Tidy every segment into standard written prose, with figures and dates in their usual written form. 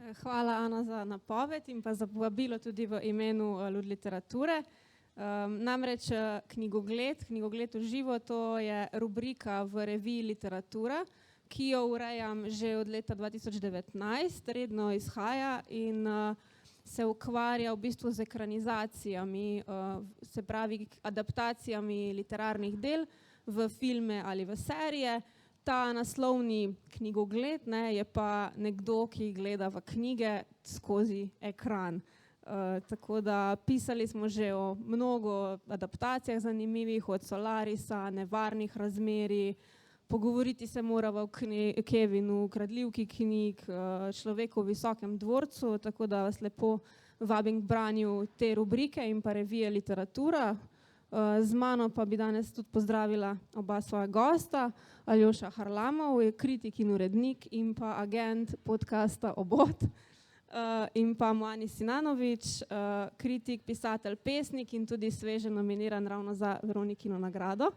Hvala, Ana, za napoved in pa za povabilo tudi v imenu Lud literature. Namreč Knjigogled v živo, to je rubrika v reviji Literatura, ki jo urejam že od leta 2019, redno izhaja in se ukvarja v bistvu z ekranizacijami, se pravi adaptacijami literarnih del v filme ali v serije. Ta naslovni knjigogled je pa nekdo, ki gleda v knjige skozi ekran. Tako da pisali smo že o mnogo adaptacijah zanimivih, od Solarisa, Nevarnih razmerij, Pogovoriti se morava o Kevinu, Kradljivki knjig, Človeku v visokem dvorcu, tako da vas lepo vabim k branju te rubrike in pa revije Literatura. Z mano pa bi danes tudi pozdravila oba svoja gosta, Aljoša Harlamov, je kritik in urednik in pa agent podcasta Obod, in pa Moani Sinanović, kritik, pisatelj, pesnik in tudi sveže nominiran ravno za Veronikino nagrado.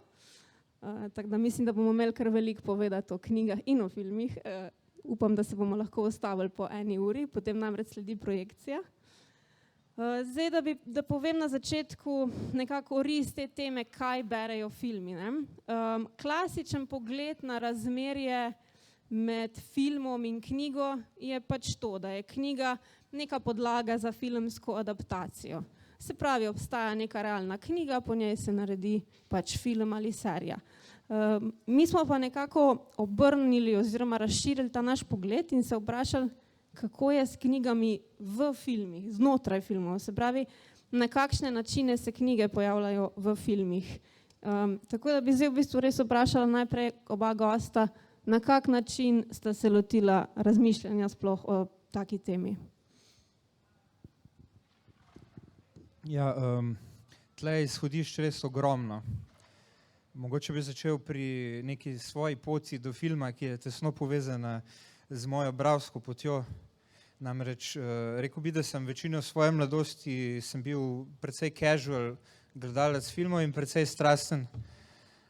Tako da mislim, da bomo imeli kar veliko povedati o knjigah in o filmih. Upam, da se bomo lahko ustavili po 1 uri, potem namreč sledi projekcija. Zdaj, da povem na začetku nekako oris te teme, kaj berejo filmi. Klasičen pogled na razmerje med filmom in knjigo je pač to, da je knjiga neka podlaga za filmsko adaptacijo. Se pravi, obstaja neka realna knjiga, po njej se naredi pač film ali serija. Mi smo pa nekako obrnili oziroma razširili ta naš pogled in se vprašali, kako je s knjigami v filmih, znotraj filmov, se pravi, na kakšne načine se knjige pojavljajo v filmih. Tako da bi zdaj v bistvu res vprašala najprej oba gosta, na kak način sta se lotila razmišljanja sploh o taki temi. Ja, tle je izhodišč res ogromno. Mogoče bi začel pri neki svoji poti do filma, ki je tesno povezana z mojo bralsko potjo. Namreč rekel bi, da sem večino svoje mladosti sem bil precej casual gledalec filmov in precej strasten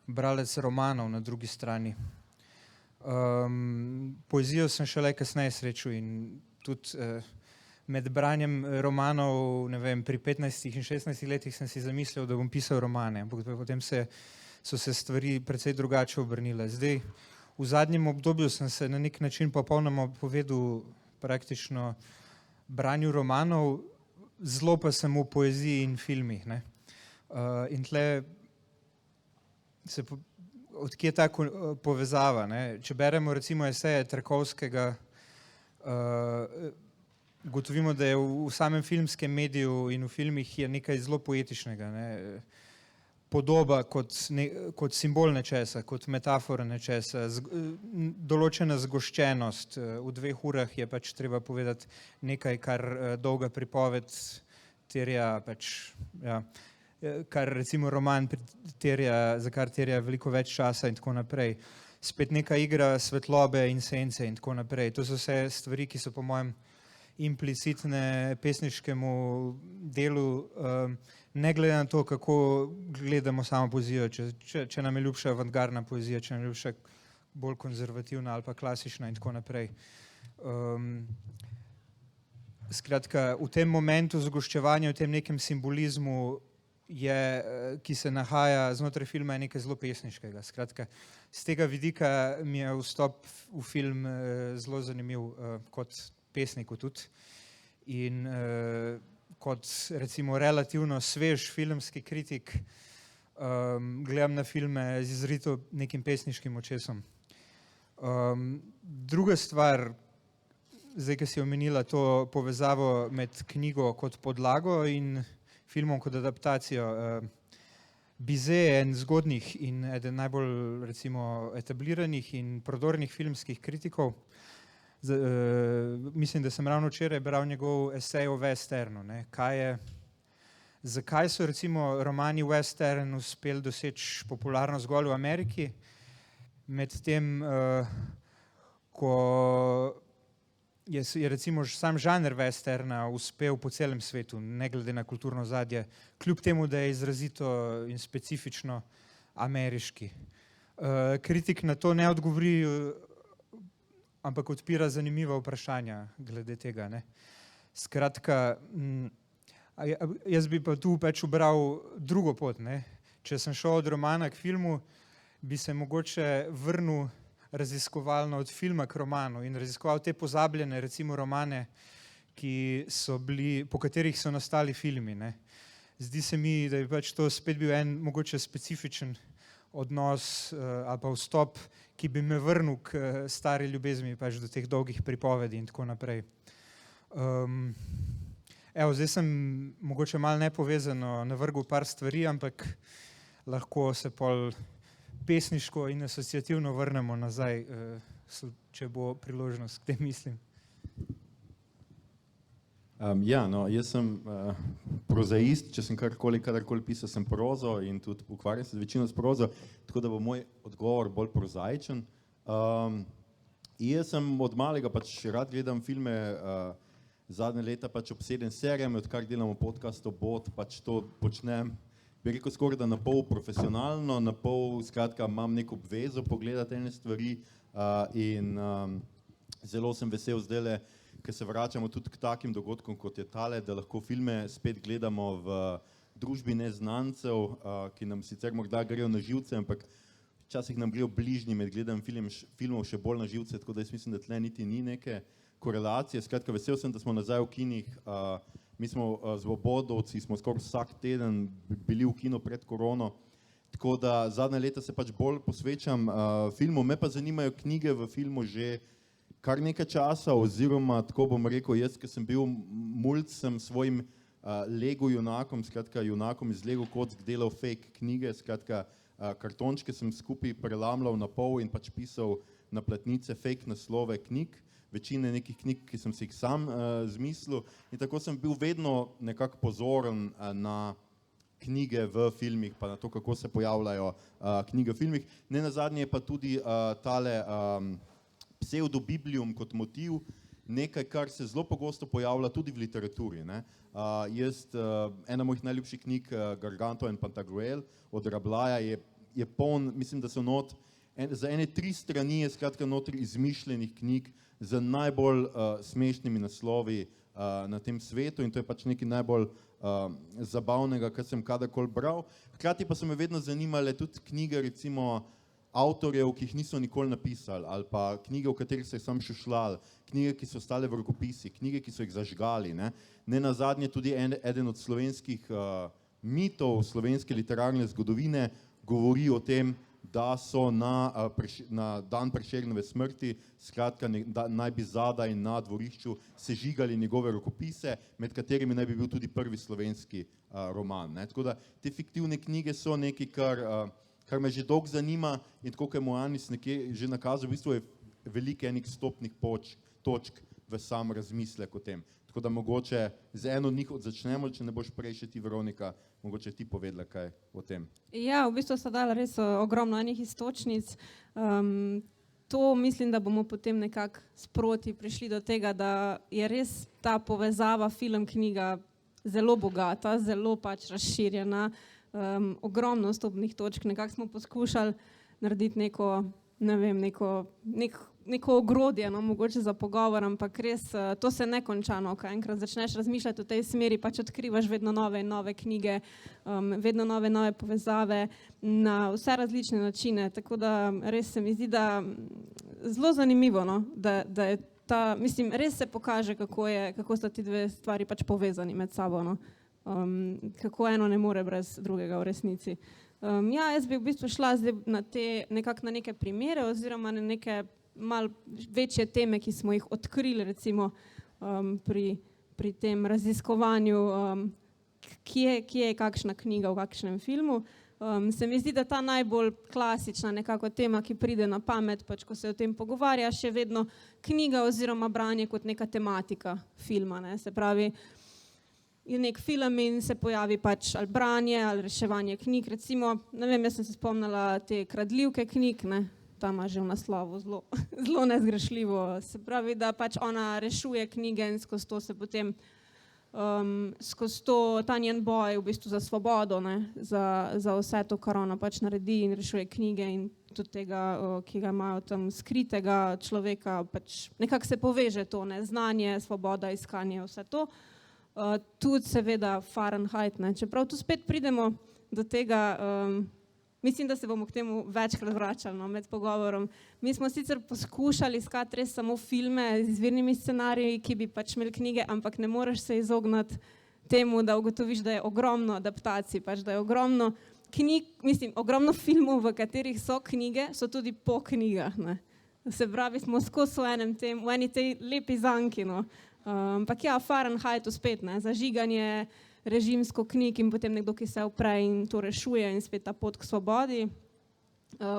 bralec romanov na drugi strani. Poezijo sem šele kasneje srečal in tudi med branjem romanov, ne vem, pri 15 in 16 letih sem si zamislil, da bom pisal romane, ampak potem so se stvari precej drugače obrnile. Zdaj, v zadnjem obdobju sem se na nek način popolnoma povedal praktično branju romanov, zelo pa sem v poeziji in filmih. In tle odkje ta povezava. Če beremo recimo eseje Tarkovskega, ugotovimo, da je v samem filmskem mediju in v filmih je nekaj zelo poetičnega. Podoba kot simbol nečesa, kot metafora nečesa, določena zgoščenost. V 2 urah je pač treba povedati nekaj, kar dolga pripoved terja, kar recimo roman terja, za kar terja veliko več časa in tako naprej. Spet neka igra svetlobe in sence in tako naprej. To so vse stvari, ki so po mojem implicitne pesniškemu delu, ne glede na to, kako gledamo samo poezijo, če nam je ljubša avantgardna poezija, če nam je ljubša bolj konzervativna ali pa klasična in tako naprej. Skratka, v tem momentu zgoščevanja, v tem nekem simbolizmu, ki se nahaja znotraj filma, je nekaj zelo pesniškega. Skratka, z tega vidika mi je vstop v film zelo zanimiv kot pesniku tudi. In kot recimo relativno svež filmski kritik gledam na filme z izrazito nekim pesniškim očesom. Druga stvar, zdaj, ki si omenila to povezavo med knjigo kot podlago in filmom kot adaptacijo. Bizet je en zgodnjih in eden najbolj recimo etabliranih in prodornih filmskih kritikov. Mislim, da sem ravno včeraj bral njegov esej o westernu. Zakaj so recimo romani western uspeli doseči popularnost zgolj v Ameriki, medtem ko je recimo sam žanr westerna uspel po celem svetu, ne glede na kulturno ozadje, kljub temu, da je izrazito in specifično ameriški. Kritik na to ne odgovori ampak odpira zanimiva vprašanja glede tega, ne. Skratka, jaz bi pa tu pač ubral drugo pot, ne. Če sem šel od romana k filmu, bi se mogoče vrnil raziskovalno od filma k romanu in raziskoval te pozabljene, recimo romane, po katerih so nastali filmi, ne. Zdi se mi, da je pač to spet bil en mogoče specifičen odnos ali pa vstop, ki bi me vrnil k stari ljubezni pač do teh dolgih pripovedi in tako naprej. Zdaj sem mogoče malo nepovezano navrgel par stvari, ampak lahko se pol pesniško in asociativno vrnemo nazaj, če bo priložnost k tem mislim. Jaz sem prozaist, če sem kadarkoli pisal, sem prozo in tudi ukvarjam se večino s prozo, tako da bo moj odgovor bolj prozaičen. Jaz sem od malega pač rad gledam filme, zadnje leta pač obseden s serijami, odkar delamo podcast Obod, pač to počnem, bi rekel skoraj da na pol profesionalno, na pol skratka imam neko obvezo pogledati ene stvari in zelo sem vesel zdajle, ker se vračamo tudi k takim dogodkom, kot je tale, da lahko filme spet gledamo v družbi neznancev, ki nam sicer morda grejo na živce, ampak včasih nam grejo bližnji med gledanjem filmov še bolj na živce, tako da jaz mislim, da tle niti ni neke korelacije. Skratka, vesel sem, da smo nazaj v kinih. Mi smo z Obodovci, smo skoraj vsak teden bili v kinu pred korono, tako da zadnje leta se pač bolj posvečam filmu. Me pa zanimajo knjige v filmu že kar nekaj časa, oziroma tako bom rekel, jaz, ki sem bil mulc, sem svojim Lego junakom, skratka junakom iz Lego kock delal fake knjige, skratka kartončke sem skupaj prelamljal na pol in pač pisal na platnice fake naslove knjig, večine nekih knjig, ki sem si jih sam zmislil in tako sem bil vedno nekako pozoren na knjige v filmih, pa na to, kako se pojavljajo knjige v filmih. Nenazadnje je pa tudi tale pseudobiblium kot motiv nekaj, kar se zelo pogosto pojavlja tudi v literaturi, ne. Ena mojih najljubših knjig, Gargantua in Pantagruel od Rabelaisa, je poln, mislim, da so za ene 3 strani je skratka notri izmišljenih knjig z najbolj smešnimi naslovi na tem svetu in to je pač nekaj najbolj zabavnega, kar sem kadarkoli bral. Hkrati pa so me vedno zanimale tudi knjige, recimo avtorjev, ki jih niso nikoli napisali, ali pa knjige, v katerih so jih samo šušljali, knjige, ki so ostale v rokopisih, knjige, ki so jih zažgali, ne. Nenazadnje tudi eden od slovenskih mitov slovenske literarne zgodovine govori o tem, da so na dan Prešernove smrti, skratka naj bi zadaj na dvorišču sežigali njegove rokopise, med katerimi naj bi bil tudi prvi slovenski roman, ne. Tako da te fiktivne knjige so nekaj, kar me že dolgo zanima in tako, kot je moj Anis nekje že nakazal, v bistvu je veliko enih stopnih točk v sam razmislek o tem. Tako da mogoče z eno od njih začnemo, če ne boš prej še ti, Veronika, mogoče ti povedala kaj o tem. Ja, v bistvu sta dala res ogromno enih iztočnic. To mislim, da bomo potem nekako sproti prišli do tega, da je res ta povezava film-knjiga zelo bogata, zelo pač razširjena, ogromno stopnih točk. Nekako smo poskušali narediti neko ogrodje, mogoče za pogovor, ampak res to se ne konča, ko enkrat začneš razmišljati v tej smeri, pač odkrivaš vedno nove in nove knjige, vedno nove povezave na vse različne načine, tako da res se mi zdi, da zelo zanimivo, da je ta, mislim, res se pokaže, kako sta ti dve stvari pač povezani med sabo, kako eno ne more brez drugega v resnici. Jaz bi v bistvu šla zdaj nekako na neke primere oziroma na neke malo večje teme, ki smo jih odkrili recimo pri tem raziskovanju, kje je kakšna knjiga v kakšnem filmu. Se mi zdi, da ta najbolj klasična nekako tema, ki pride na pamet, pač ko se o tem pogovarjaš, je vedno knjiga oziroma branje kot neka tematika filma, ne. Se pravi, je nek film in se pojavi pač ali branje ali reševanje knjig, recimo, ne vem, jaz sem se spomnila te Kradljivke knjig, ne, tam ima že v naslovu zelo nezgrešljivo, se pravi, da pač ona rešuje knjige in skozi to se potem skozi to ta njen boj v bistvu za svobodo, ne, za vse to, kar ona pač naredi in rešuje knjige in tudi tega, ki ga imajo tam skritega človeka, pač nekako se poveže to, ne, znanje, svoboda, iskanje, vse to. Tudi seveda Fahrenheit, ne, čeprav tu spet pridemo do tega, mislim, da se bomo k temu večkrat vračali, no, med pogovorom. Mi smo sicer poskušali iskati res samo filme z izvirnimi scenariji, ki bi pač imeli knjige, ampak ne moreš se izogniti temu, da ugotoviš, da je ogromno adaptacij, pač da je ogromno knjig, mislim, ogromno filmov, v katerih so knjige, so tudi po knjigah, ne. Se pravi, smo skozi v eni tej lepi zanki, no. Ampak ja, Fahrenheit spet, ne, zažiganje režimsko knjig in potem nekdo, ki se upre in to rešuje in spet ta pot k svobodi.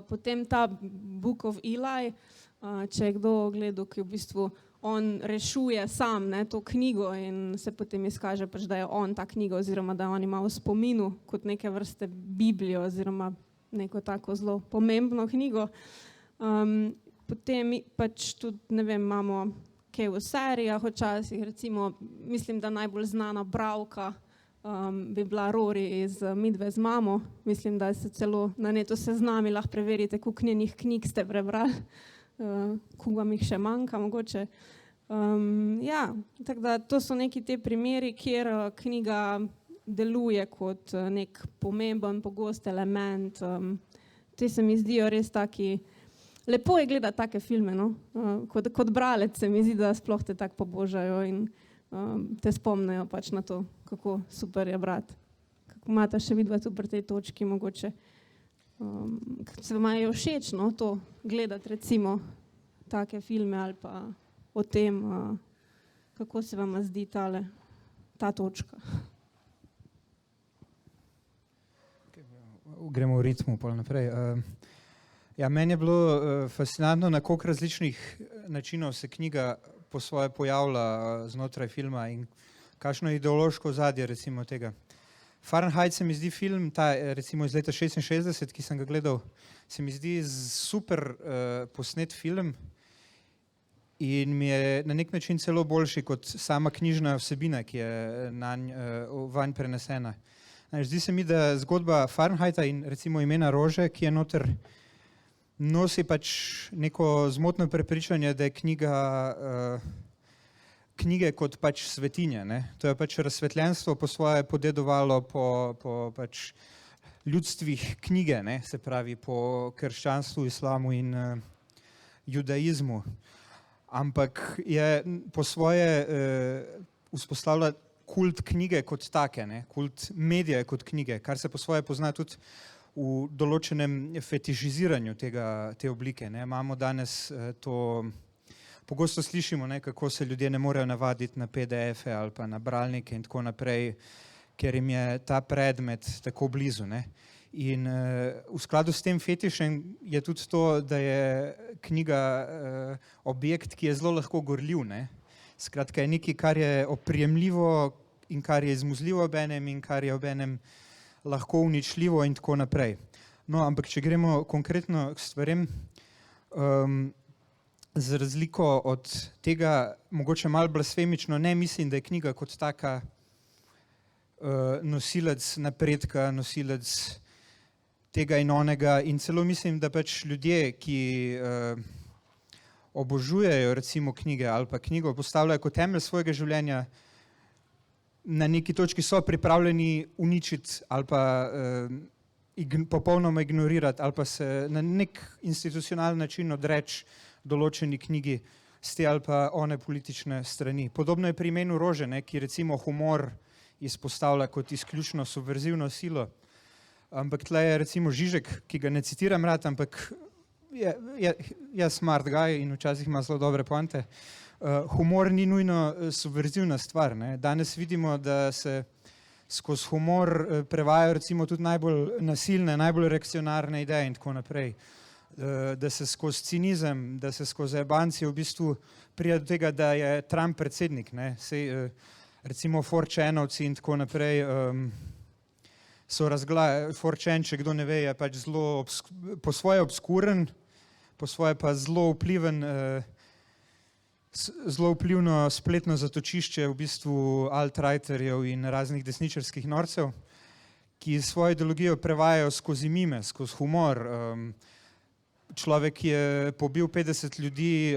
Potem ta Book of Eli, če je kdo gledal, ki v bistvu on rešuje sam, ne, to knjigo in se potem izkaže, pač, da je on ta knjiga oziroma da on ima v spominu kot neke vrste Biblijo oziroma neko tako zelo pomembno knjigo. Potem pač tudi, ne vem, imamo kaj v serijah včasih, recimo, mislim, da najbolj znana bralka bi bila Rory iz Midve z mamo. Mislim, da se celo na netu seznami lahko preverite, koliko njenih knjig ste prebrali, koliko vam jih še manjka mogoče. Ja, tako da to so neki te primeri, kjer knjiga deluje kot nek pomemben, pogost element. Te se mi zdijo res taki, lepo je gledati take filme, no. Kot bralec se mi zdi, da sploh te tako pobožajo in te spomnejo pač na to, kako super je brati. Kako imate še vidva tu pri tej točki mogoče. Se vam je všeč, no, to gledati recimo take filme ali pa o tem, kako se vam zdi ta točka. Gremo v ritmu pol naprej. Ja, meni je bilo fascinantno, na koliko različnih načinov se knjiga po svoje pojavlja znotraj filma in kakšno ideološko ozadje recimo tega. Fahrenheit se mi zdi film, ta recimo iz leta 66, ki sem ga gledal, se mi zdi super posnet film in mi je na nek način celo boljši kot sama knjižna vsebina, ki je vanj prenesena. Zdi se mi, da zgodba Fahrenheita in recimo Imena rože, ki je noter, nosi pač neko zmotno prepričanje, da je knjige kot pač svetinje, ne. To je pač razsvetljenstvo po svoje podedovalo po pač ljudstvih knjige, ne, se pravi po krščanstvu, islamu in judaizmu. Ampak je po svoje vzpostavlja kult knjige kot take, ne, kult medija kot knjige, kar se po svoje pozna tudi v določenem fetišiziranju te oblike, ne. Imamo danes to, pogosto slišimo, ne, kako se ljudje ne morejo navaditi na PDF-e ali pa na bralnike in tako naprej, ker jim je ta predmet tako blizu, ne. In v skladu s tem fetišem je tudi to, da je knjiga objekt, ki je zelo lahko gorljiv, ne. Skratka je nekaj, kar je oprijemljivo in kar je izmuzljivo obenem in kar je obenem lahko uničljivo in tako naprej. No, ampak če gremo konkretno k stvarem, za razliko od tega, mogoče malo blasfemično, ne mislim, da je knjiga kot taka nosilec napredka, nosilec tega in onega in celo mislim, da pač ljudje, ki obožujejo recimo knjige ali pa knjigo postavljajo kot temelj svojega življenja, na neki točki so pripravljeni uničiti ali pa popolnoma ignorirati ali pa se na nek institucionalni način odreči določeni knjigi z te ali pa one politične strani. Podobno je pri Imenu rože, ne, ki recimo humor izpostavlja kot izključno subverzivno silo. Ampak tle je recimo Žižek, ki ga ne citiram rad, ampak je smart guy in včasih ima zelo dobre pointe. Humor ni nujno subverzivna stvar, ne. Danes vidimo, da se skozi humor prevajajo recimo tudi najbolj nasilne, najbolj reakcionarne ideje in tako naprej. Da se skozi cinizem, da se skozi jebanci v bistvu pride do tega, da je Trump predsednik, ne. Sej recimo 4chanovci in tako naprej so 4chan, če kdo ne ve, je pač zelo po svoje obskuren, po svoje pa zelo vpliven, zelo vplivno spletno zatočišče v bistvu alt-righterjev in raznih desničarskih norcev, ki svojo ideologijo prevajajo skozi mime, skozi humor. človek, ki je pobil 50 ljudi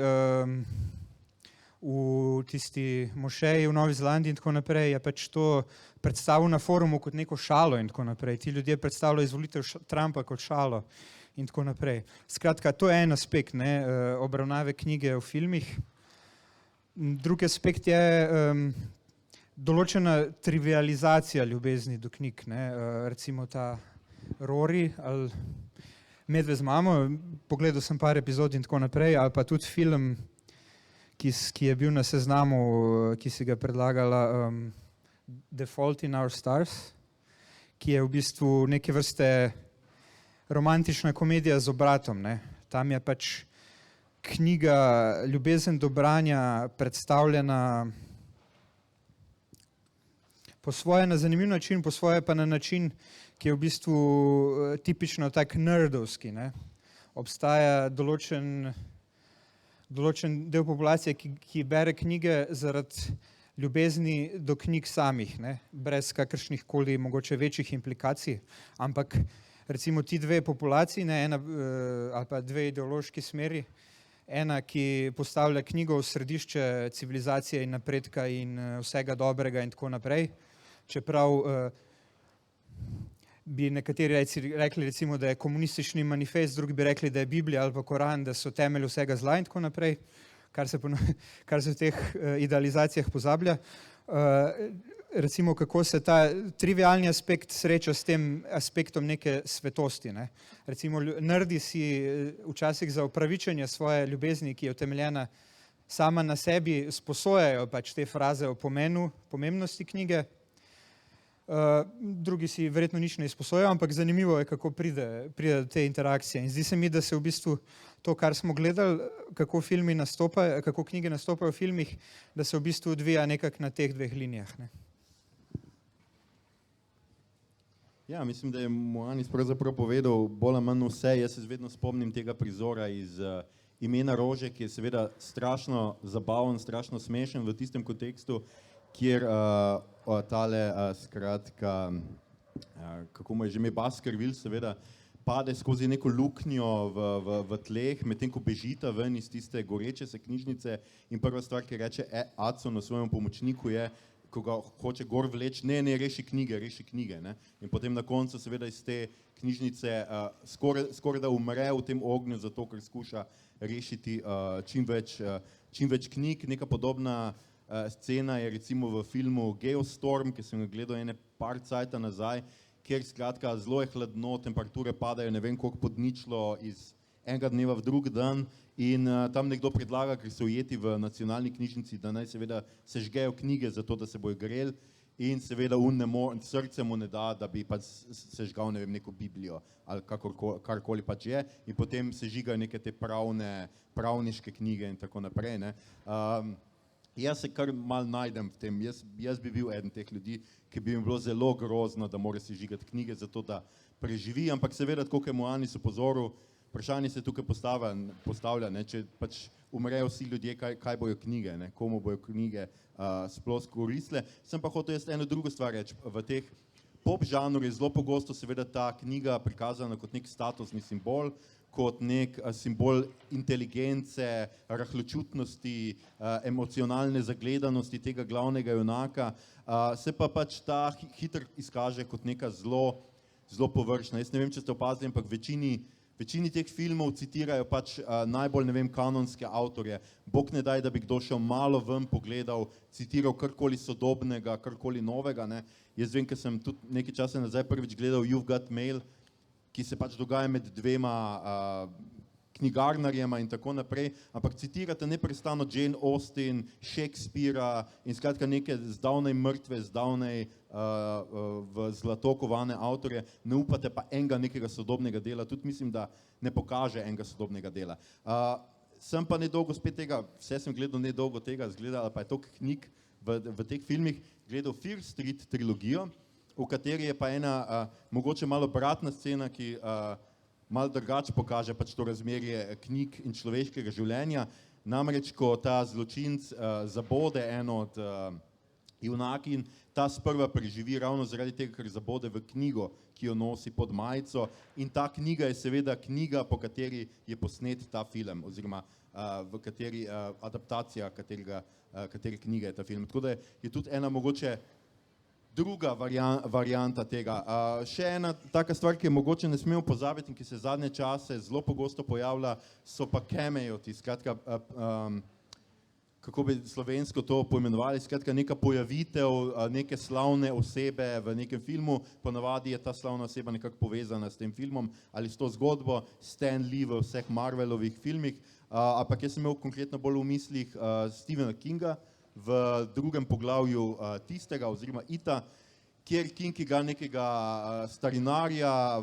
v tisti mošeji v Novi Zelandiji in tako naprej, je pač to predstavil na forumu kot neko šalo in tako naprej. Ti ljudje predstavljajo izvolitev Trumpa kot šalo in tako naprej. Skratka, to je en aspekt, ne, obravnave knjige v filmih. Drugi aspekt je določena trivializacija ljubezni do knjig, ne, recimo ta Rory ali Medved z mamo, pogledal sem par epizod in tako naprej, ali pa tudi film, ki je bil na seznamu, ki si ga predlagala, The Fault in Our Stars, ki je v bistvu neke vrste romantična komedija z obratom, ne. Tam je pač knjiga Ljubezen do branja predstavljena po svoje na zanimiv način, po svoje pa na način, ki je v bistvu tipično tak nerdovski, ne. Obstaja določen del populacije, ki bere knjige zaradi ljubezni do knjig samih, ne, brez kakršnih koli mogoče večjih implikacij, ampak recimo ti dve populaciji, ne, ena ali pa dve ideološki smeri, ena, ki postavlja knjigo v središče civilizacije in napredka in vsega dobrega in tako naprej, čeprav bi nekateri rekli recimo, da je komunistični manifest, drugi bi rekli, da je Biblija ali pa Koran, da so temelj vsega zla in tako naprej, kar se v teh idealizacijah pozablja. Recimo, kako se ta trivialni aspekt sreča s tem aspektom neke svetosti, ne. Recimo, nerdi si včasih za upravičenje svoje ljubezni, ki je utemeljena sama na sebi, sposojajo pač te fraze o pomenu, pomembnosti knjige. Drugi si verjetno nič ne izposojajo, ampak zanimivo je, kako pride do te interakcije. In zdi se mi, da se v bistvu to, kar smo gledali, kako filmi nastopajo, kako knjige nastopajo v filmih, da se v bistvu odvija nekako na teh dveh linijah, ne. Ja, mislim, da je Moanis pravzaprav povedal bolj ali manj vse. Jaz se vedno spomnim tega prizora iz Imena rože, ki je seveda strašno zabaven, strašno smešen v tistem kontekstu, kjer tale, skratka, kako mu je že ime, Baskerville, seveda pade skozi neko luknjo v tleh, medtem ko bežita ven iz tiste goreče se knjižnice in prva stvar, ki reče Aco na svojemu pomočniku je, ko ga hoče gor vleči, ne, reši knjige, ne. In potem na koncu seveda iz te knjižnice skoraj da umre v tem ognju, zato ker skuša rešiti čim več knjig. Neka podobna scena je recimo v filmu Geostorm, ki sem ga gledal ene par cajta nazaj, kjer skratka zelo je hladno, temperature padajo ne vem koliko pod ničlo iz enega dneva v drug dan in tam nekdo predlaga, ker so ujeti v nacionalni knjižnici, da naj seveda sežgejo knjige zato, da se bojo greli in seveda srce mu ne da, da bi pač sežgal ne vem neko Biblijo ali karkoli pač je in potem sežigajo neke te pravniške knjige in tako naprej, ne. Jaz se kar malo najdem v tem, jaz bi bil eden teh ljudi, ki bi jim bilo zelo grozno, da mora sežigati knjige zato, da preživi, ampak seveda, tako kot je Moanis opozoril, vprašanje se tukaj postavlja, ne, če pač umrejo vsi ljudje, kaj bojo knjige, ne, komu bojo knjige sploh koristile. Sem pa hotel jaz eno drugo stvar reči, v teh pop žanru je zelo pogosto seveda ta knjiga prikazana kot nek statusni simbol, kot nek simbol inteligence, rahločutnosti, emocionalne zagledanosti tega glavnega junaka, se pa pač ta hitro izkaže kot neka zelo površna. Jaz ne vem, če ste opazili, ampak večini teh filmov citirajo pač najbolj, ne vem, kanonske avtorje. Bog ne daj, da bi kdo šel malo ven pogledal, citiral karkoli sodobnega, karkoli novega, ne. Jaz vem, ker sem tudi nekaj časa nazaj prvič gledal You've Got Mail, ki se pač dogaja med dvema knjigarnarjema in tako naprej, ampak citirate neprestano Jane Austen, Shakespearea in skratka neke zdavnaj mrtve, zdavnaj v zlato kovane avtorje, ne upate pa enega nekega sodobnega dela, tudi mislim, da ne pokaže enega sodobnega dela. Sem pa nedolgo spet tega, vse sem gledal nedolgo tega, zgledal pa je toliko knjig v teh filmih, gledal Fear Street trilogijo, v kateri je pa ena mogoče malo obratna scena, ki malo drugače pokaže pač to razmerje knjig in človeškega življenja. Namreč, ko ta zločinec zabode eno od junakinj, ta sprva preživi ravno zaradi tega, ker zabode v knjigo, ki jo nosi pod majico, in ta knjiga je seveda knjiga, po kateri je posnet ta film, oziroma v kateri adaptacija katere knjige je ta film. Tako da je tudi ena mogoče druga varianta tega. Še ena taka stvar, ki je mogoče ne smemo pozabiti in ki se zadnje čase zelo pogosto pojavlja, so pa cameo-ti, skratka, kako bi slovensko to poimenovali, skratka neka pojavitev neke slavne osebe v nekem filmu, ponavadi je ta slavna oseba nekako povezana s tem filmom ali s to zgodbo, Stan Lee v vseh Marvelovih filmih, ampak jaz sem imel konkretno bolj v mislih Stephena Kinga v drugem poglavju Tistega oziroma Ita, kjer King igra nekega starinarja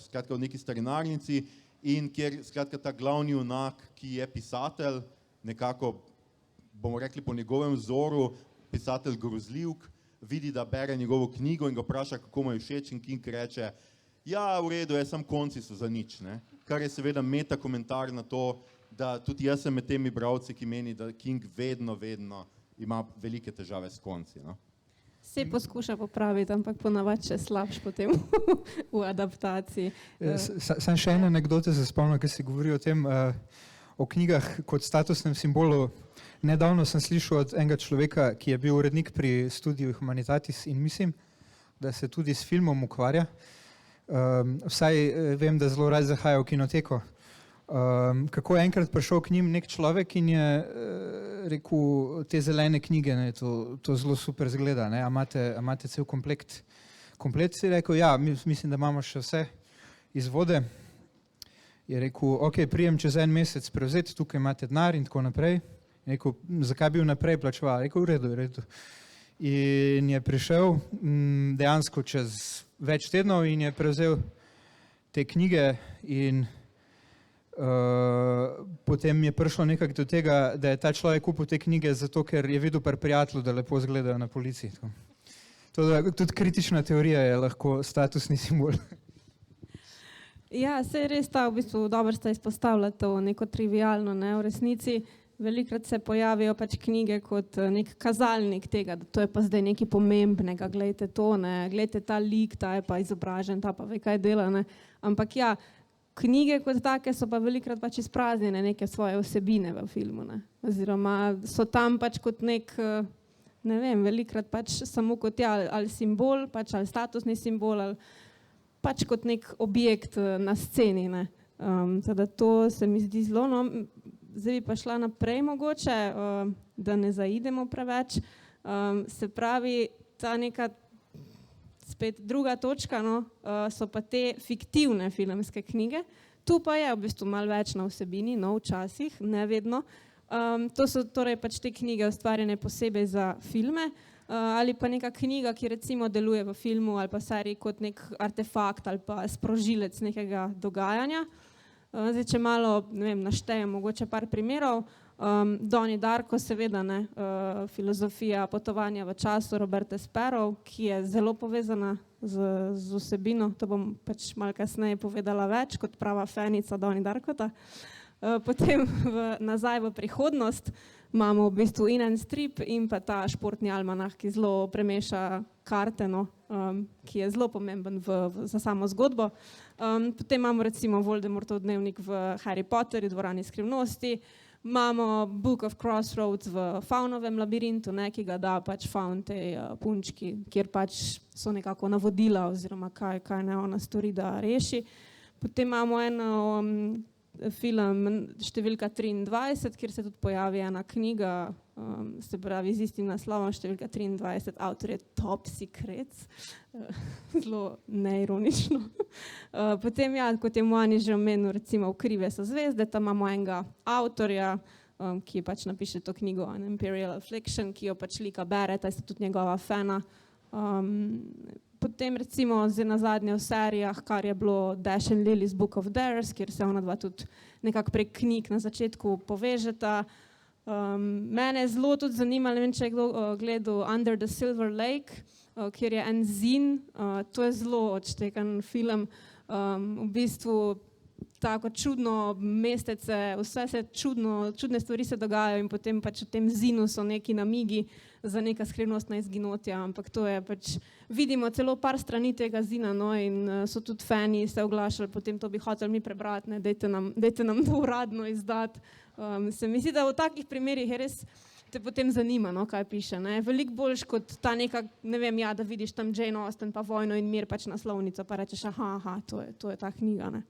skratka v neki starinarnici in kjer skratka ta glavni junak, ki je pisatelj, nekako bomo rekli po njegovem vzoru, pisatelj grozljivk, vidi, da bere njegovo knjigo in ga vpraša, kako mu je všeč, in King reče, ja, v redu, samo konci so za nič, ne? Kar je seveda meta komentar na to, da tudi jaz sem med temi bralci, ki meni, da King vedno ima velike težave s konci. No? Se poskuša popraviti, ampak ponavadi še slabš potem v adaptaciji. Sam še ena anekdota se spomnim, ki si govori o tem, o knjigah kot statusnem simbolu. Nedavno sem slišal od enega človeka, ki je bil urednik pri Studiu Humanitatis in mislim, da se tudi s filmom ukvarja. Vsaj vem, da zelo rad zahaja v kinoteko. Kako je enkrat prišel k njim nek človek in je rekel, te zelene knjige, ne, to zelo super zgleda, ne, a imate cel komplet? Komplet si rekel, ja, mislim, da imamo še vse izvode. Je rekel, ok, prijem čez en mesec prevzeti, tukaj imate denar in tako naprej. Je rekel, zakaj bi vnaprej plačeval? Je rekel, v redu. In je prišel dejansko čez več tednov in je prevzel te knjige in potem je prišlo nekako do tega, da je ta človek kupil te knjige zato, ker je videl pri prijatelju, da lepo izgledajo na policiji. Tudi kritična teorija je lahko statusni simbol. Ja, se je res v bistvu dobro sta izpostavila to neko trivialno, ne, v resnici. Velikrat se pojavijo pač knjige kot nek kazalnik tega, da to je pa zdaj nekaj pomembnega, glejte to, ne, glejte ta lik, ta je pa izobražen, ta pa ve, kaj dela, ne. Ampak ja, knjige kot take so pa velikrat pač izpraznjene neke svoje vsebine v filmu, ne. Oziroma so tam pač kot nek, ne vem, velikrat pač samo kot ali simbol, pač ali statusni simbol, ali pač kot nek objekt na sceni, ne. Teda to se mi zdi zelo, no. Zdaj bi pa šla naprej mogoče, da ne zaidemo preveč. Se pravi, ta neka spet druga točka, no, so pa te fiktivne filmske knjige. Tu pa je v bistvu malo več na vsebini, no, včasih, ne vedno. To so torej pač te knjige ustvarjene posebej za filme, ali pa neka knjiga, ki recimo deluje v filmu ali pa seriji kot nek artefakt ali pa sprožilec nekega dogajanja. Zdaj, če malo, ne vem, naštejem mogoče par primerov. Donnie Darko, seveda, ne, filozofija potovanja v času Roberta Sparrow, ki je zelo povezana z vsebino, to bom pač malo kasneje povedala več, kot prava fanica Donnie Darkota. Potem nazaj v prihodnost imamo v bistvu In and Strip in pa ta športni almanah, ki zelo premeša karte, no, ki je zelo pomemben za samo zgodbo. Potem imamo recimo Voldemortov dnevnik v Harry Potterju, Dvorani skrivnosti. Imamo Book of Crossroads v Faunovem labirintu, ne, ki ga da pač Faun tej punčki, kjer pač so nekako navodila oziroma kaj ne ona stori, da reši. Potem imamo film številka 23, kjer se tudi pojavi ena knjiga, se pravi z istim naslovom, številka 23, avtor je Top Secrets, zelo neironično. Potem ja, kot je Moani že omenil, recimo Krive so zvezde, tam imamo enega avtorja, ki pač napiše to knjigo An Imperial Affliction, ki jo pač lika bere, ta je tudi njegova fana. Potem recimo zdaj nazadnje v serijah, kar je bilo Dash and Lily's Book of Dares, kjer se ona dva tudi nekako prek knjig na začetku povežeta. Mene je zelo tudi zanimalo, ne vem, če je kdo gledal Under the Silver Lake, kjer je en zin, to je zelo odštekan film. V bistvu tako čudno mestece, vse se čudne stvari se dogajajo in potem pač v tem zinu so neki namigi za neka skrivnostna izginotja, ampak to je pač, vidimo celo par strani tega zina, no, in so tudi fani se oglašali, potem to bi hoteli mi prebrati, ne, dajte nam to uradno izdati. Se mi zdi, da v takih primerih je res te potem zanima, no, kaj piše, ne, veliko boljš kot ta neka, ne vem, ja, da vidiš tam Jane Austen pa Vojno in mir, pač naslovnico, pa rečeš, aha, to je ta knjiga, ne.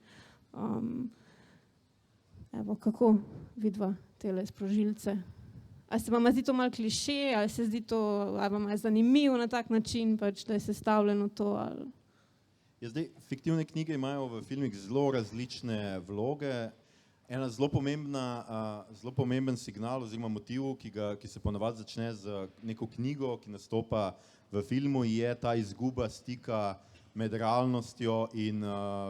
Evo, kako vidva tele sprožilce? A se vam zdi to malo kliše, ali se zdi to, ali vam je zanimivo na tak način, pač, da je sestavljeno to, ali... Ja, zdaj, fiktivne knjige imajo v filmih zelo različne vloge. Ena zelo pomemben signal oziroma motiv, ki se ponavadi začne z neko knjigo, ki nastopa v filmu, je ta izguba stika med realnostjo in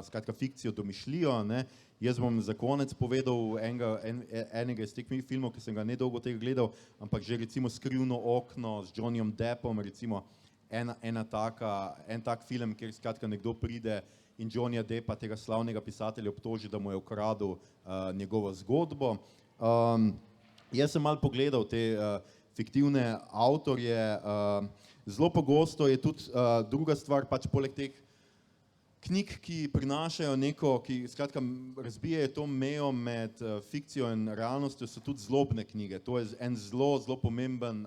skratka fikcijo, domišljijo, ne. Jaz bom za konec povedal enega iz teh filmov, ki sem ga nedolgo tega gledal, ampak že recimo Skrivno okno z Johnnyjem Deppom, recimo en tak film, kjer skratka nekdo pride in Johnnyja Deppa, tega slavnega pisatelja, obtoži, da mu je ukradel njegovo zgodbo. Jaz sem malo pogledal te fiktivne avtorje, zelo pogosto je tudi druga stvar, pač poleg teh knjig, ki prinašajo neko, ki skratka razbijajo to mejo med fikcijo in realnostjo, so tudi zlobne knjige. To je en zelo pomemben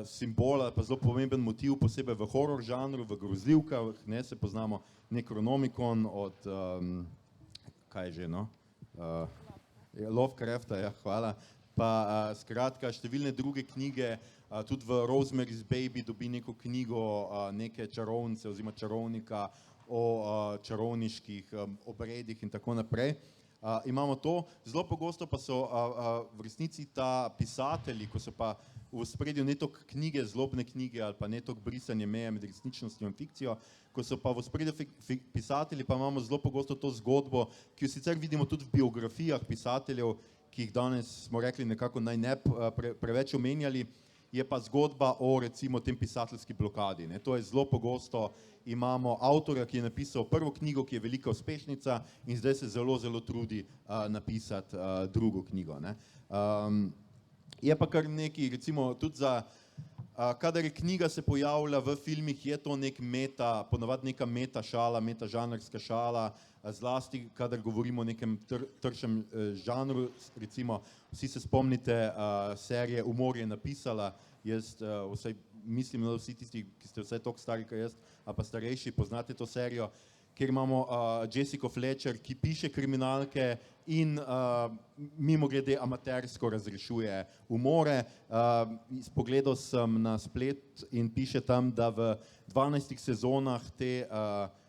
simbol ali pa zelo pomemben motiv, posebej v horror žanru, v grozljivkah, ne, se poznamo Necronomicon od, kaj že, no? Lovecrafta, ja, hvala. Pa skratka številne druge knjige, tudi v Rosemary's Baby dobi neko knjigo neke čarovnice oziroma čarovnika o čarovniških obredih in tako naprej. Imamo to, zelo pogosto pa so v resnici ta pisatelji, ko so pa v ospredju ne toliko knjige, zlobne knjige ali pa ne toliko brisanje meje med resničnostjo in fikcijo, ko so pa v ospredju pisatelji, pa imamo zelo pogosto to zgodbo, ki jo sicer vidimo tudi v biografijah pisateljev, ki jih danes smo rekli nekako naj ne preveč omenjali, je pa zgodba o recimo tem pisateljski blokadi, ne. To je zelo pogosto, imamo avtorja, ki je napisal prvo knjigo, ki je velika uspešnica in zdaj se zelo trudi napisati drugo knjigo, ne. Je pa kar nekaj, recimo tudi za, kadar je knjiga se pojavlja v filmih, je to ponavadi neka meta šala, meta žanrska šala, zlasti kadar govorimo o nekem tršem žanru, recimo vsi se spomnite serije Umor je napisala, jaz vsaj mislim, da vsi tisti, ki ste vsaj toliko stari kot jaz, ali pa starejši, poznate to serijo, kjer imamo Jessico Fletcher, ki piše kriminalke in mimogrede amatersko razrešuje umore. Pogledal sem na splet in piše tam, da v 12 sezonah te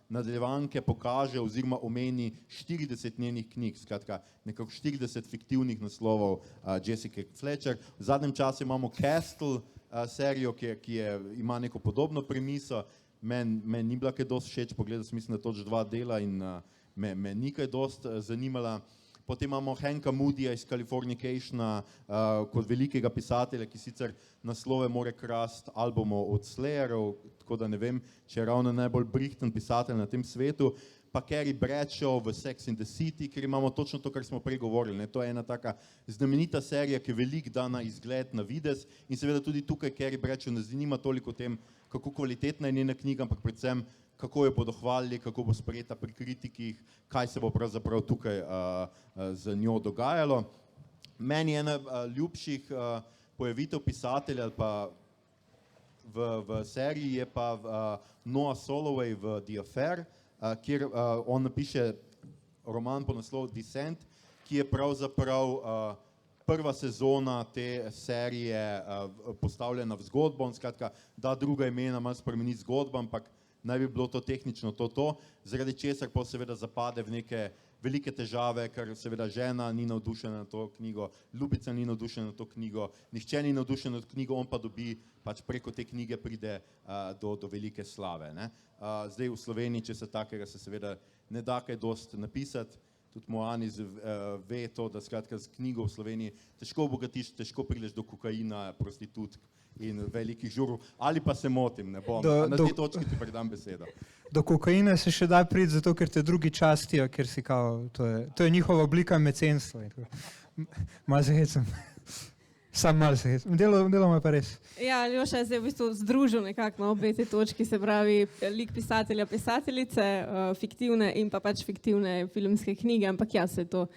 nadaljevanke pokaže oziroma omeni 40 njenih knjig, skratka nekako 40 fiktivnih naslovov Jessica Fletcher. V zadnjem času imamo Castle serijo, ki ima neko podobno premiso. Meni ni bila kaj dosti všeč, pogledal sem, mislim, da toč 2 dela in me ni kaj dosti zanimala. Potem imamo Hanka Moodyja iz Californicationa kot velikega pisatelja, ki sicer naslove more krasti albumov od Slayerov, tako da ne vem, če je ravno najbolj brihten pisatelj na tem svetu. Pa Carrie Bradshaw v Sex and the City, kjer imamo točno to, kar smo prej govorili, ne. To je ena taka znamenita serija, ki veliko da na izgled, na videz in seveda tudi tukaj Carrie Bradshaw ne zanima toliko o tem, kako kvalitetna je njena knjiga, ampak predvsem, kako jo bodo hvalili, kako bo sprejeta pri kritikih, kaj se bo pravzaprav tukaj z njo dogajalo. Meni je ena ljubših pojavitev pisatelja ali pa v seriji je pa Noah Soloway v The Affair, kjer on napiše roman po naslovu Descent, ki je pravzaprav prva sezona te serije postavljena v zgodbo, on skratka da druga imena, malo spremeni zgodbo, ampak naj bi bilo to tehnično to, zaradi česar pa seveda zapade v neke velike težave, ker seveda žena ni navdušena na to knjigo, ljubica ni navdušena na to knjigo, nihče ni navdušen nad knjigo, on pa dobi, pač preko te knjige pride do velike slave, ne. Zdaj v Sloveniji, če se takega se seveda ne da kaj dosti napisati, tudi Moaniz ve to, da skratka z knjigo v Sloveniji težko obogatiš, težko prideš do kokaina, prostitutk in velikih žurov, ali pa se motim, ne bom. Na tej točki ti predam besedo. Do kokaina se še da priti, zato ker te drugi častijo, ker si kao, to je njihova oblika mecenstva. Malo se hecam. Sam malo se hecam. Deloma pa res. Ja, Aljoša je zdaj v bistvu združil nekako na obe te točki, se pravi lik pisatelja, pisateljice, fiktivne in pa pač fiktivne filmske knjige, ampak ja, se to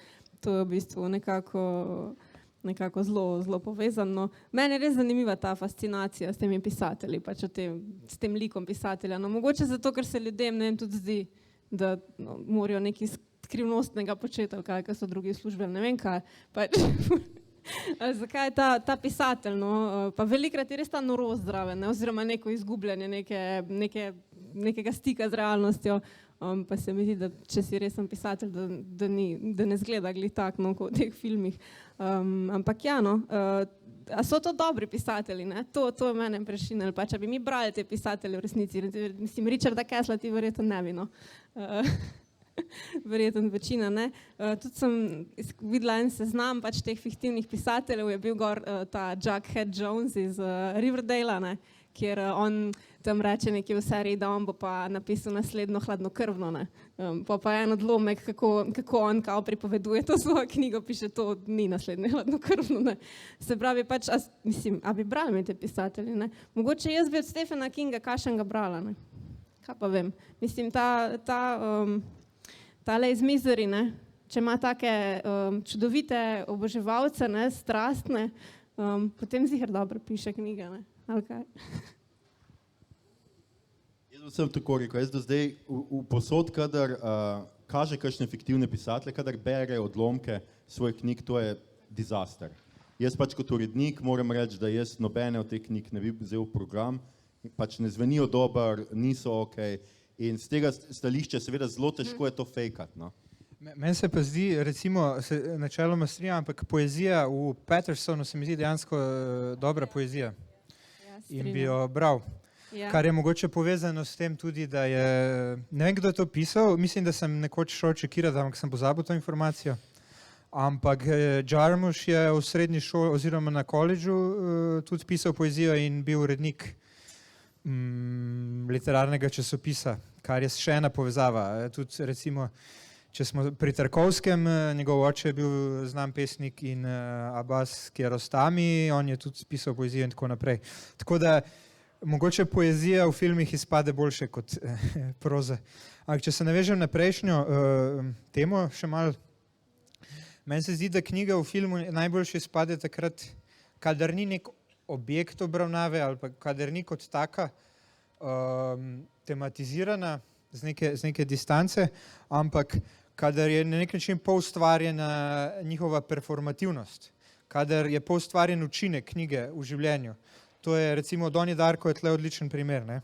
je v bistvu nekako zelo povezano. Meni je res zanimiva ta fascinacija s temi pisatelji, pač s tem likom pisatelja. No, mogoče zato, ker se ljudem, ne vem, tudi zdi, da morajo nekaj skrivnostnega početi, ali kaj so drugi službe, ne vem kaj. Pač, zakaj je ta pisatelj, no? Pa velikrat je res ta norost zraven, ne? Oziroma neko izgubljanje nekega stika z realnostjo, pa se mi zdi, da če si resen pisatelj, da ne zgleda glih tak, no, kot v teh filmih. Ampak ja, no, a so to dobri pisatelji, ne? To je mene prešinilo, pa če bi mi brali te pisatelje v resnici, mislim, Richarda Kessla ti verjetno ne bi, no. Verjetno večina, ne. Tudi sem videla en seznam pač teh fiktivnih pisateljev, je bil gor ta Jughead Jones iz Riverdala, ne, kjer on tam reče nekje v seriji, da on bo pa napisal naslednjo Hladnokrvno, ne. Pa en odlomek, kako on kao pripoveduje to svojo knjigo, piše, to ni naslednje Hladnokrvno, ne. Se pravi pač, mislim, a bi brali mi te pisatelji, ne. Mogoče jaz bi od Stephena Kinga kakšnega brala, ne. Kaj pa vem. Mislim, tale iz Misery, ne, če ima take čudovite oboževalce, ne, strastne, potem ziher dobro piše knjige, ne, ali kaj. Jaz sem tako rekel, jaz do zdaj v posod, kadar kaže kakšne fiktivne pisatelje, kadar bere odlomke svojih knjig, to je disaster. Jaz pač kot urednik moram reči, da jaz nobene od teh knjig ne bi vzel v program, pač ne zvenijo dober, niso okej. In z tega stališča seveda zelo težko je to fejkati, no. Meni se pa zdi, recimo, se načeloma strinjam, ampak poezija v Pattersonu se mi zdi dejansko dobra poezija. In bi jo bral. Ja. Kar je mogoče povezano s tem tudi, da je, ne vem, kdo je to pisal, mislim, da sem nekoč šel čekirati, ampak sem pozabil to informacijo. Ampak Jarmusch je v srednji šoli oziroma na koledžu tudi pisal poezijo in bil urednik literarnega časopisa, kar je še ena povezava. Tudi recimo, če smo pri Tarkovskem, njegov oče je bil znan pesnik in Abbas Kiarostami, on je tudi pisal poezijo in tako naprej. Tako da mogoče poezija v filmih izpade boljše kot proza. Ampak če se navežem na prejšnjo temo še malo, meni se zdi, da knjiga v filmu najboljše izpade takrat, kadar ni nek objekt obravnave ali pa kadar ni kot taka tematizirana z neke distance, ampak kadar je na nek način poustvarjena njihova performativnost, kadar je poustvarjen učinek knjige v življenju. To je recimo Donnie Darko je tle odličen primer, ne?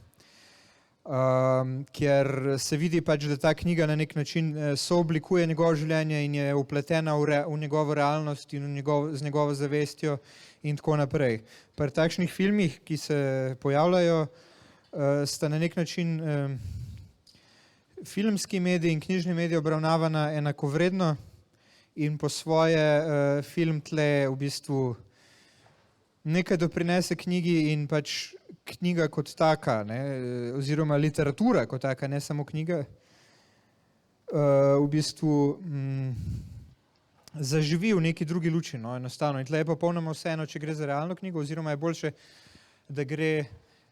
Kjer se vidi pač, da ta knjiga na nek način sooblikuje njegovo življenje in je upletena v njegovo realnost in z njegovo zavestjo in tako naprej. Pri takšnih filmih, ki se pojavljajo, sta na nek način filmski mediji in knjižni mediji obravnavana enakovredno in po svoje film tle v bistvu nekaj doprinese knjigi in pač knjiga kot taka, ne, oziroma literatura kot taka, ne samo knjiga, v bistvu zaživi v neki drugi luči, no, enostavno. In tle je popolnoma vseeno, če gre za realno knjigo, oziroma je boljše, da gre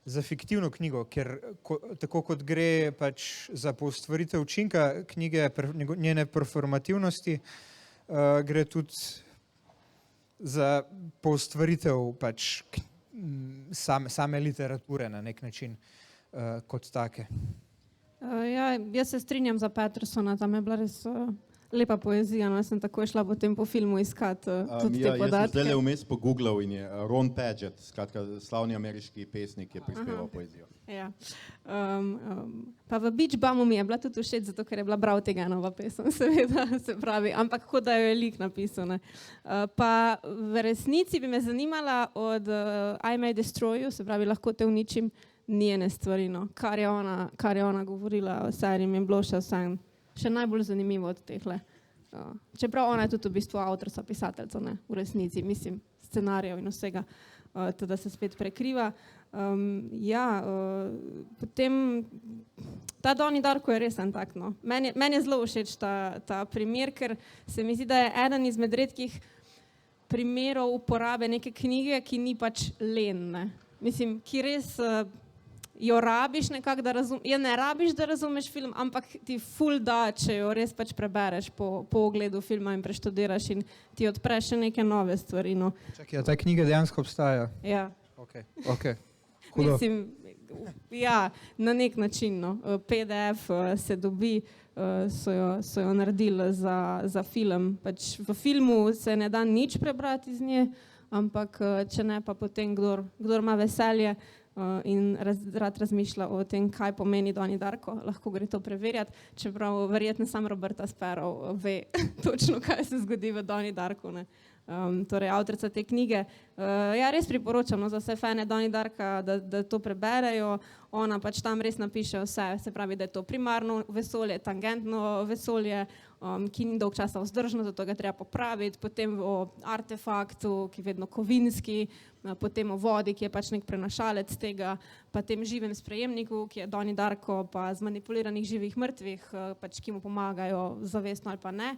za fiktivno knjigo, ker tako kot gre pač za poustvaritev učinka knjige, njene performativnosti, gre tudi za poustvaritev pač same literature na nek način kot take. Ja, jaz se strinjam za Pattersona, tam je bila res lepa poezija, no, sem takoj šla potem po filmu iskat tudi te podatke. Jaz sem zdaj vmes pogooglal in je Ron Padgett, skratka slavni ameriški pesnik, je prispeval poezijo. Ja. Pa v Beach Bumu mi je bila tudi všeč, zato ker je bila Brautigannova pesem, seveda, se pravi, ampak kot da jo je lik napisal, ne. Pa v resnici bi me zanimala od I May Destroy You, se pravi, lahko te uničim, njene stvari, no. Kar je ona govorila o seriji, mi je bilo še najbolj zanimivo od tehle Čeprav ona je tudi v bistvu avtorica, pisateljica, ne, v resnici, mislim, scenarijev in vsega, teda se spet prekriva. Potem ta Donnie Darko je res en tak, no. Meni je zelo všeč ta primer, ker se mi zdi, da je eden izmed redkih primerov uporabe neke knjige, ki ni pač len, ne. Mislim, ki res jo rabiš nekako, je ne rabiš, da razumeš film, ampak ti ful da, če jo res pač prebereš po ogledu filma in preštudiraš in ti odpreš še neke nove stvari, no. Čakaj, ta knjiga dejansko obstaja? Ja. Ok. Hudo. Mislim, ja, na nek način, no. PDF se dobi, so jo naredili za film. Pač v filmu se ne da nič prebrati iz nje, ampak če ne, pa potem kdor ima veselje in rad razmišlja o tem, kaj pomeni Donnie Darko, lahko gre to preverjati, čeprav verjetno sam Roberta Sparrow ve točno, kaj se zgodi v Donnie Darku, ne. Torej avtorica te knjige. Ja, res priporočam, no, za vse fane Donnie Darka, da to preberejo. Ona pač tam res napiše vse, se pravi, da je to primarno vesolje, tangentno vesolje, ki ni dolg časa vzdržno, zato ga treba popraviti, potem o artefaktu, ki je vedno kovinski, potem o vodi, ki je pač nek prenašalec tega, pa tem živem sprejemniku, ki je Donnie Darko, pa zmanipuliranih živih mrtvih, pač ki mu pomagajo zavestno ali pa ne.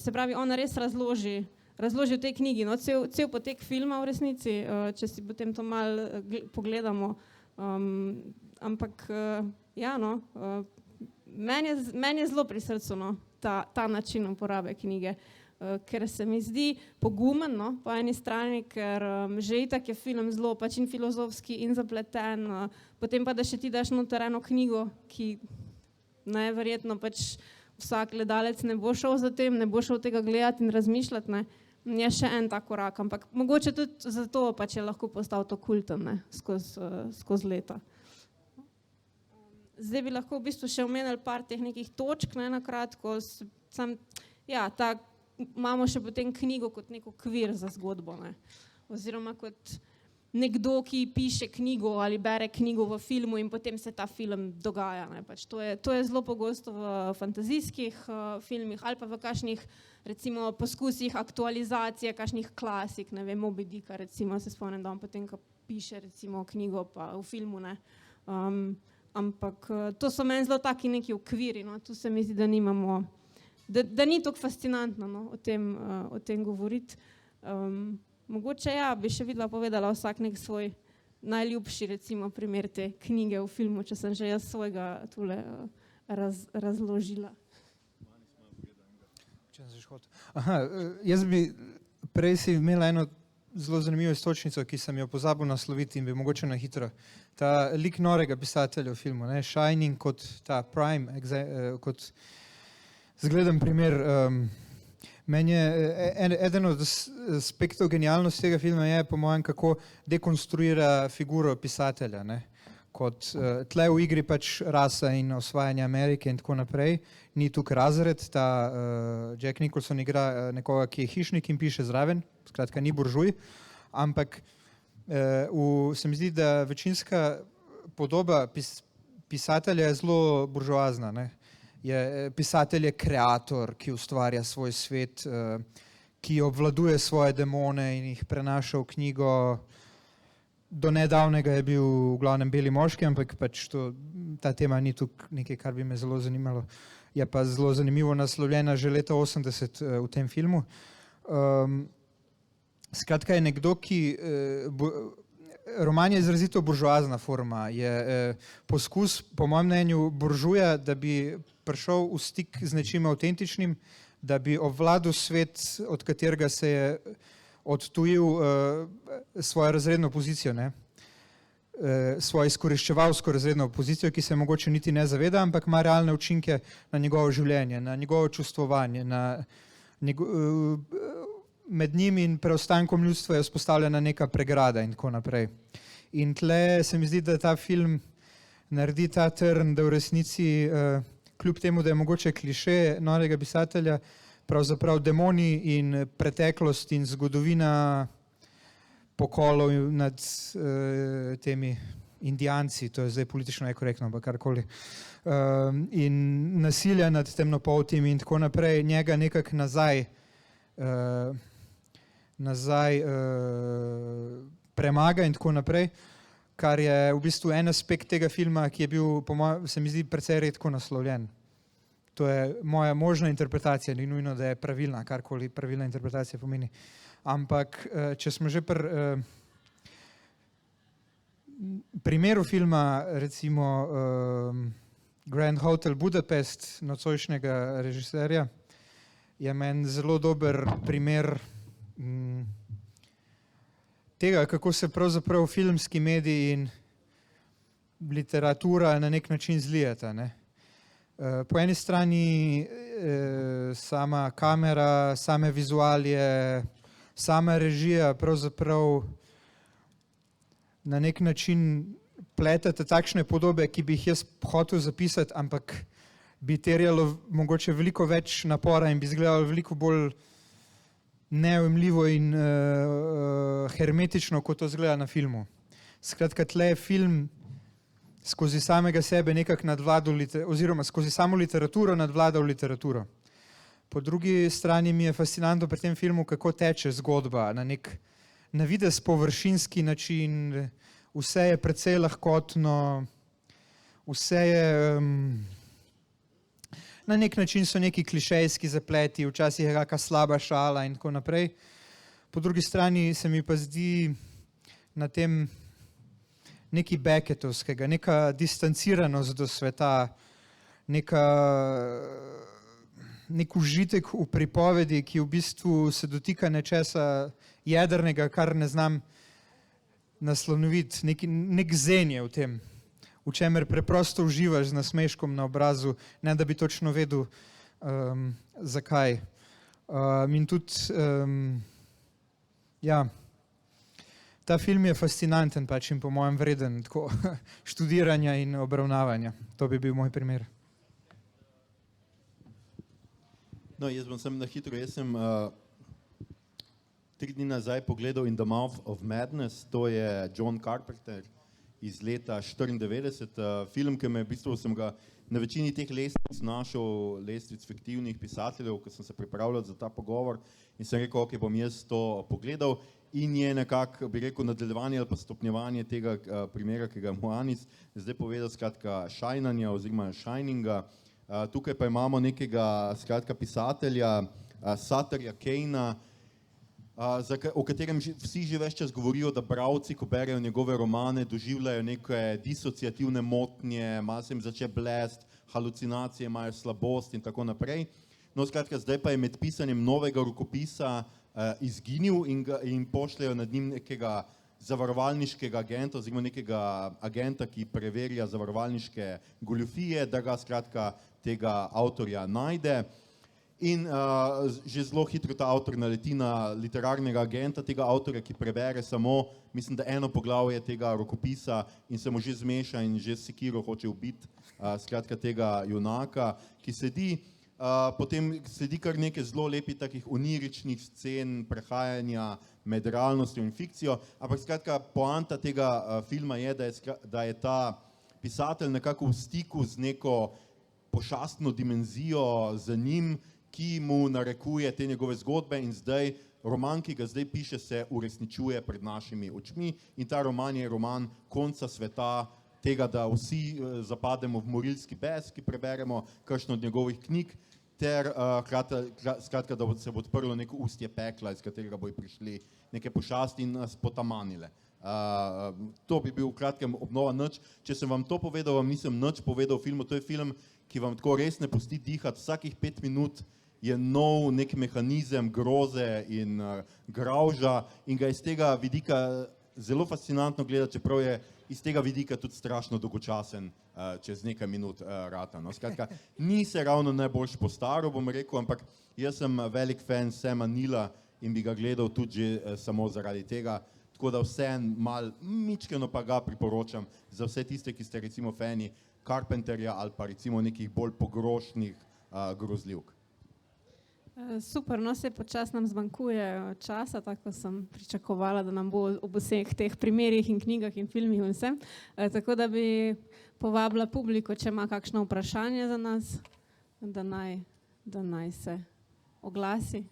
Se pravi, ona res razloži v tej knjigi, no, cel potek filma v resnici, če si potem to malo pogledamo, ampak ja, no, meni je zelo pri srcu, no, ta način uporabe knjige, ker se mi zdi pogumen, no, po eni strani, ker že itak je film zelo pač in filozofski in zapleten, potem pa da še ti daš noter eno knjigo, ki najverjetno pač vsak gledalec ne bo šel za tem, ne bo šel tega gledati in razmišljati, ne, je še en tak korak, ampak mogoče tudi zato pač je lahko postal to kulten, ne, skozi leta. Zdaj bi lahko v bistvu še omenili par teh nekih točk, ne, na kratko, imamo še potem knjigo kot nek okvir za zgodbo, ne, oziroma kot nekdo, ki piše knjigo ali bere knjigo v filmu in potem se ta film dogaja, ne, pač to je zelo pogosto v fantazijskih filmih ali pa v kakšnih recimo poskusih aktualizacije kakšnih klasik, ne vem, Moby Dicka recimo, se spomnim, da on potem, ko piše recimo knjigo pa v filmu, ne, ampak to so meni zelo taki neki okviri, no, tu se mi zdi, da nimamo, da ni toliko fascinantno, no, o tem govoriti. Mogoče ja, bi še videla povedala vsak nek svoj najljubši recimo primer te knjige v filmu, če sem že jaz svojega tule razložila. Aha, jaz bi prej si imela eno zelo zanimivo istočnico, ki sem jo pozabil nasloviti in bi mogoče na hitro. Ta lik norega pisatelja v filmu, ne, Shining kot ta prime, kot zgleden primer. Meni je eden od aspektov genialnosti tega filma je, po mojem, kako dekonstruira figuro pisatelja, ne. Kot tle v igri pač rasa in osvajanje Amerike in tako naprej, ni tukaj razred, ta Jack Nicholson igra nekoga, ki je hišnik in piše zraven, skratka ni buržuj, ampak se mi zdi, da večinska podoba pisatelja je zelo buržoazna, ne. Pisatelj je kreator, ki ustvarja svoj svet, ki obvladuje svoje demone in jih prenaša v knjigo. Do nedavnega je bil v glavnem beli moški, ampak pač ta tema ni tukaj nekaj, kar bi me zelo zanimalo. Je pa zelo zanimivo naslovljena že leta 80 v tem filmu. Skratka je nekdo, ki roman je izrazito buržoazna forma, je poskus, po mojem mnenju, buržuja, da bi prišel v stik z nečim avtentičnim, da bi obvladal svet, od katerega se je odtujil svojo razredno pozicijo, ne? Svojo izkoriščevalsko razredno pozicijo, ki se mogoče niti ne zaveda, ampak ima realne učinke na njegovo življenje, na njegovo čustvovanje, med njim in preostankom ljudstva je vzpostavljena neka pregrada in tako naprej. In tle se mi zdi, da ta film naredi ta trn, da v resnici, kljub temu, da je mogoče kliše norega pisatelja, pravzaprav demoni in preteklost in zgodovina pokolov nad temi Indijanci, to je zdaj politično nekorektno, ampak karkoli. In nasilja nad temnopoltimi in tako naprej, njega nekako nazaj premaga in tako naprej, kar je v bistvu en aspekt tega filma, ki je bil, se mi zdi, precej redko naslovljen. To je moja možna interpretacija, ni nujno, da je pravilna, karkoli pravilna interpretacija pomeni. Ampak, če smo že pri primeru filma, recimo Grand Hotel Budapest, nocojšnjega režiserja, je meni zelo dober primer tega, kako se pravzaprav filmski mediji in literatura na nek način zlijata, ne. Po eni strani sama kamera, same vizualije, sama režija pravzaprav na nek način pletete takšne podobe, ki bi jih jaz hotel zapisati, ampak bi terjalo mogoče veliko več napora in bi izgledalo veliko bolj neujemljivo in hermetično, kot to izgleda na filmu. Skratka, tle je film skozi samega sebe nekako nadvladal, oziroma skozi samo literaturo nadvladal literaturo. Po drugi strani mi je fascinantno pri tem filmu, kako teče zgodba na nek na videz površinski način, vse je precej lahkotno, vse je na nek način so neki klišejski zapleti, včasih je kakšna slaba šala in tako naprej. Po drugi strani se mi pa zdi na tem nekaj Becketovskega, neka distanciranost do sveta, nek užitek v pripovedi, ki v bistvu se dotika nečesa jedrnega, kar ne znam nasloviti, nek zen je v tem, v čemer preprosto uživaš z nasmeškom na obrazu, ne da bi točno vedel, zakaj. In tudi, ta film je fascinanten pač in po mojem vreden tako študiranja in obravnavanja. To bi bil moj primer. No, jaz bom sem na hitro, jaz sem 3 dni nazaj pogledal In the Mouth of Madness, to je John Carpenter iz leta 1994, film, ki me v bistvu sem ga na večini teh lestvic našel, lestvic fiktivnih pisateljev, ko sem se pripravljal za ta pogovor in sem rekel, ok, bom jaz to pogledal in je nekako, bi rekel, nadaljevanje ali pa stopnjevanje tega primera, ki ga je Moanis zdaj povedal, skratka, šajnanja oziroma šajninga. Tukaj pa imamo nekega, skratka, pisatelja, Sutterja Kane'a, o katerem vsi že ves čas govorijo, da bralci, ko berejo njegove romane, doživljajo neke disociativne motnje, malo se jim začne blest, halucinacije, imajo slabost in tako naprej. No, skratka, zdaj pa je med pisanjem novega rokopisa izginil in pošljajo nad njim nekega zavarovalniškega agenta oziroma nekega agenta, ki preverja zavarovalniške goljufije, da ga skratka tega avtorja najde. In že zelo hitro ta avtor naleti na literarnega agenta tega avtorja, ki prebere samo, mislim, da eno poglavje tega rokopisa in se mu že zmeša in že s sekiro hoče ubiti skratka tega junaka, ki sedi. Potem sledi kar nekaj zelo lepih takih oniričnih scen prehajanja med realnostjo in fikcijo, ampak skratka poanta tega filma je, da je ta pisatelj nekako v stiku z neko pošastno dimenzijo za njim, ki mu narekuje te njegove zgodbe in zdaj roman, ki ga zdaj piše, se uresničuje pred našimi očmi in ta roman je roman konca sveta, tega, da vsi zapademo v morilski bes, ki preberemo kakšno od njegovih knjig, ter skratka, da se bo odprlo neko ustje pekla, iz katerega bojo prišli neke pošasti in nas potamanile. To bi bil v kratkem obnova nič. Če sem vam to povedal, vam nisem nič povedal o filmu. To je film, ki vam tako res ne pusti dihati. Vsakih 5 minut je nov nek mehanizem groze in gravža in ga iz tega vidika zelo fascinantno gledati, čeprav je iz tega vidika tudi strašno dolgočasen čez nekaj minut rata. No, skratka, ni se ravno najboljš postaral, bom rekel, ampak jaz sem velik fan Sama Neila in bi ga gledal tudi že samo zaradi tega, tako da vseeno malo mičkeno pa ga priporočam za vse tiste, ki ste recimo fani Carpenterja ali pa recimo nekih bolj pogrošnih grozljivk. Super, no se počasno nam zmanjkuje časa, tako sem pričakovala, da nam bo ob vseh teh primerih in knjigah in filmih in vsem. Tako da bi povabila publiko, če ima kakšno vprašanje za nas, da naj se oglasi.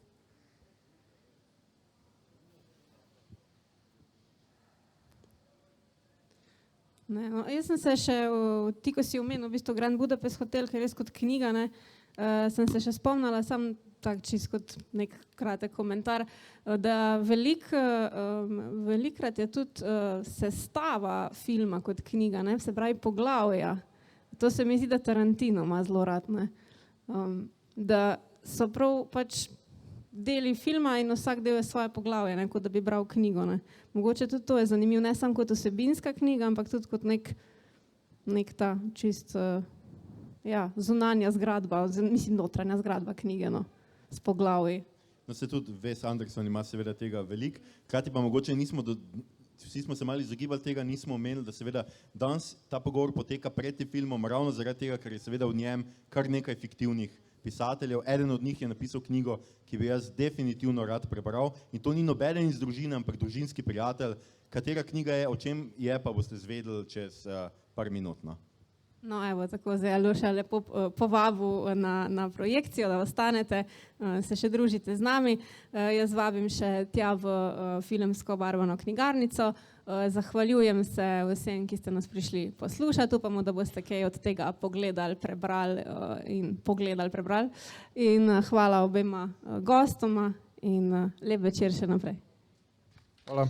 Ne, no, jaz sem se še, ti ko si omenil v bistvu Grand Budapest Hotel, ker res kot knjiga, ne, sem se še spomnila, sam tak čist kot nek kratek komentar, da velikrat je tudi sestava filma kot knjiga, ne, se pravi poglavja. To se mi zdi, da Tarantino ima zelo rad, ne. Da so prav pač deli filma in vsak del je svoje poglavje, ne, kot da bi bral knjigo, ne. Mogoče tudi to je zanimivo, ne samo kot vsebinska knjiga, ampak tudi kot nek ta čist, zunanja zgradba, mislim notranja zgradba knjige, no, s poglavji. No, se tudi Wes Anderson ima seveda tega veliko, hkrati pa mogoče vsi smo se malo izogibali tega, nismo omenili, da seveda danes ta pogovor poteka pred tem filmom ravno zaradi tega, ker je seveda v njem kar nekaj fiktivnih pisateljev. Eden od njih je napisal knjigo, ki bi jaz definitivno rad prebral in to ni nobeden iz družine, ampak družinski prijatelj. Katera knjiga je, o čem je, pa boste zvedeli čez par minut. No, evo, tako zdaj Aljoša lepo povabil na projekcijo, da ostanete, se še družite z nami. Jaz vabim še tja v filmsko obarvano knjigarnico. Zahvaljujem se vsem, ki ste nas prišli poslušati. Upamo, da boste kaj od tega pogledali, prebrali. In hvala obema gostoma in lep večer še naprej. Hvala.